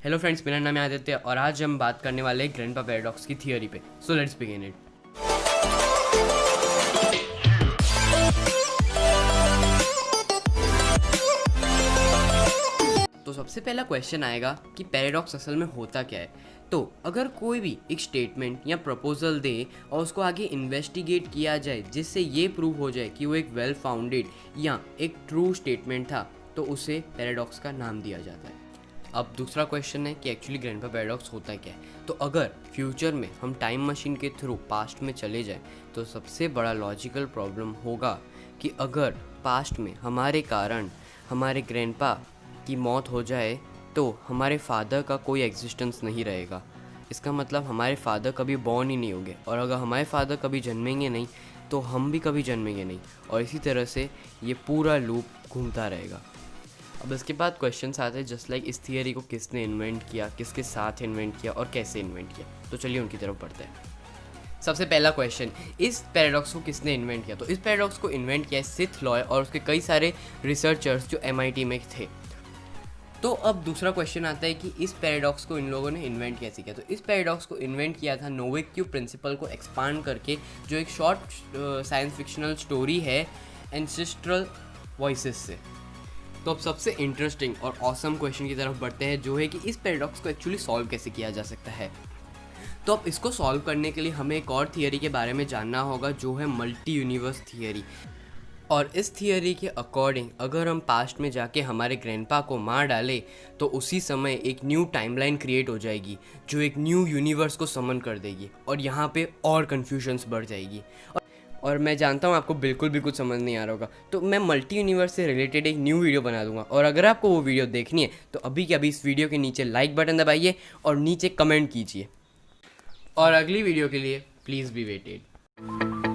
Hello friends, मेरा नाम है आदित्य और आज हम बात करने वाले हैं ग्रैंडपा पैराडॉक्स की थियरी पे। So let's begin it. तो सबसे पहला क्वेश्चन आएगा कि पैराडॉक्स असल में होता क्या है। तो अगर कोई भी एक स्टेटमेंट या प्रपोजल दे और उसको आगे इन्वेस्टिगेट किया जाए जिससे ये प्रूव हो जाए कि वो एक वेल फाउंडेड या एक ट्रू स्टेटमेंट था, तो उसे पैराडॉक्स का नाम दिया जाता है। अब दूसरा क्वेश्चन है कि एक्चुअली ग्रैंडपा पैराडॉक्स होता क्या है। तो अगर फ्यूचर में हम टाइम मशीन के थ्रू पास्ट में चले जाएं तो सबसे बड़ा लॉजिकल प्रॉब्लम होगा कि अगर पास्ट में हमारे कारण हमारे ग्रैंडपा की मौत हो जाए तो हमारे फादर का कोई एग्जिस्टेंस नहीं रहेगा। इसका मतलब हमारे फादर कभी बॉर्न ही नहीं होंगे, और अगर हमारे फादर कभी जन्मेंगे नहीं तो हम भी कभी जन्मेंगे नहीं, और इसी तरह से ये पूरा लूप घूमता रहेगा। अब इसके बाद क्वेश्चंस आते हैं जस्ट लाइक इस थियरी को किसने इन्वेंट किया, किसके साथ इन्वेंट किया और कैसे इन्वेंट किया। तो चलिए उनकी तरफ बढ़ते हैं। सबसे पहला क्वेश्चन, इस पैराडॉक्स को किसने इन्वेंट किया। तो इस पैराडॉक्स को इन्वेंट किया है सिथ लॉय और उसके कई सारे रिसर्चर्स जो MIT में थे। तो अब दूसरा क्वेश्चन आता है कि इस पैराडॉक्स को इन लोगों ने इन्वेंट कैसे किया। तो इस पैराडॉक्स को इन्वेंट किया था नोविक क्यूब प्रिंसिपल को एक्सपांड करके, जो एक शॉर्ट साइंस फिक्शनल स्टोरी है एंसेस्ट्रल वॉइसेस से। तो अब सबसे इंटरेस्टिंग और ऑसम क्वेश्चन की तरफ बढ़ते हैं, जो है कि इस पैराडॉक्स को एक्चुअली सॉल्व कैसे किया जा सकता है। तो अब इसको सॉल्व करने के लिए हमें एक और थियरी के बारे में जानना होगा, जो है मल्टी यूनिवर्स थियरी। और इस थियरी के अकॉर्डिंग अगर हम पास्ट में जाके हमारे ग्रैंडपा को मार डालें तो उसी समय एक न्यू टाइमलाइन क्रिएट हो जाएगी जो एक न्यू यूनिवर्स को समन कर देगी, और यहाँ पे और कन्फ्यूजन्स बढ़ जाएगी। और मैं जानता हूँ आपको बिल्कुल भी कुछ समझ नहीं आ रहा होगा, तो मैं मल्टी यूनिवर्स से रिलेटेड एक न्यू वीडियो बना दूंगा, और अगर आपको वो वीडियो देखनी है तो अभी के अभी इस वीडियो के नीचे लाइक बटन दबाइए और नीचे कमेंट कीजिए, और अगली वीडियो के लिए प्लीज़ बी वेटेड।